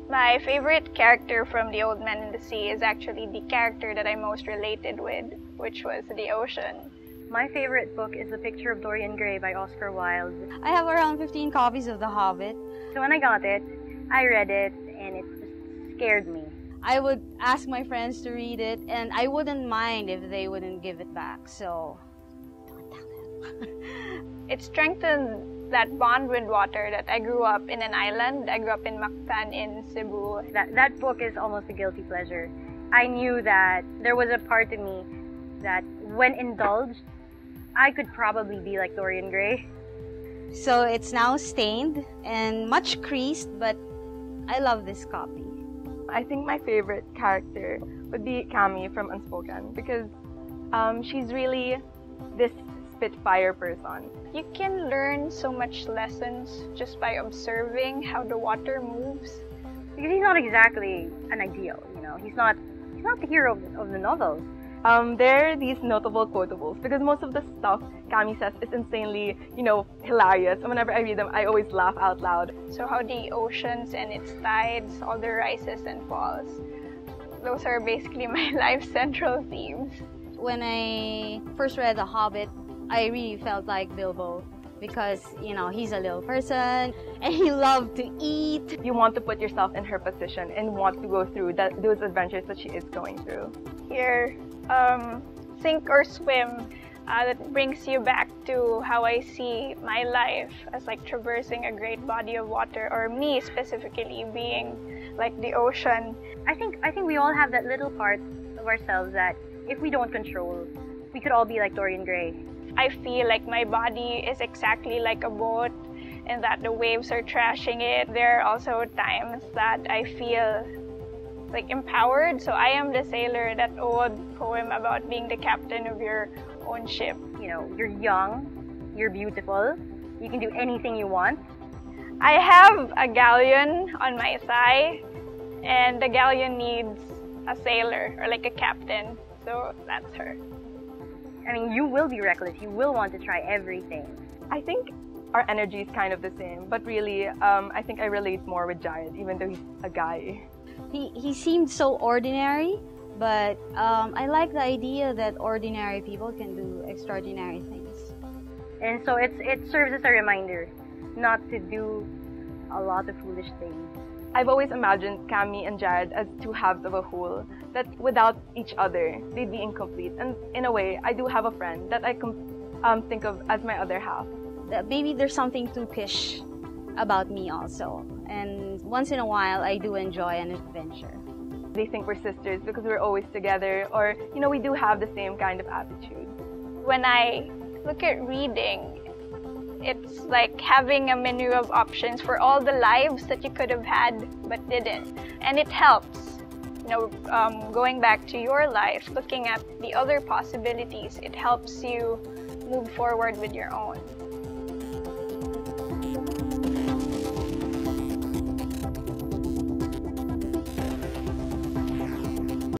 My favorite character from The Old Man and the Sea is actually the character that I most related with, which was the ocean. My favorite book is The Picture of Dorian Gray by Oscar Wilde. I have around 15 copies of The Hobbit. So when I got it, I read it, and it just scared me. I would ask my friends to read it, and I wouldn't mind if they wouldn't give it back, so don't tell them. It strengthened that bond with water that I grew up in an island. I grew up in Mactan in Cebu. That book is almost a guilty pleasure. I knew that there was a part of me that when indulged, I could probably be like Dorian Gray. So it's now stained and much creased, but I love this copy. I think my favorite character would be Camille from Unspoken because she's really this spitfire person. You can learn so much lessons just by observing how the water moves. Because he's not exactly an ideal, you know. He's not the hero of the novels. There are these notable quotables because most of the stuff Camille says is insanely, hilarious. And whenever I read them, I always laugh out loud. So how the oceans and its tides, all the rises and falls, those are basically my life's central themes. When I first read The Hobbit, I really felt like Bilbo because, he's a little person and he loved to eat. You want to put yourself in her position and want to go through those adventures that she is going through. Here, sink or swim, that brings you back to how I see my life as like traversing a great body of water, or me specifically being like the ocean. I think we all have that little part of ourselves that if we don't control, we could all be like Dorian Gray. I feel like my body is exactly like a boat and that the waves are trashing it. There are also times that I feel like empowered. So I am the sailor, that old poem about being the captain of your own ship. You're young, you're beautiful, you can do anything you want. I have a galleon on my thigh, and the galleon needs a sailor or like a captain. So that's her. I mean, you will be reckless. You will want to try everything. I think our energy is kind of the same, but really, I think I relate more with Jared, even though he's a guy. He seemed so ordinary, but I like the idea that ordinary people can do extraordinary things. And so it serves as a reminder not to do a lot of foolish things. I've always imagined Camille and Jared as two halves of a whole, that without each other, they'd be incomplete. And in a way, I do have a friend that I think of as my other half. Maybe there's something tookish about me also. And once in a while, I do enjoy an adventure. They think we're sisters because we're always together, or, we do have the same kind of attitude. When I look at reading, it's like having a menu of options for all the lives that you could have had but didn't. And it helps, going back to your life, looking at the other possibilities, it helps you move forward with your own.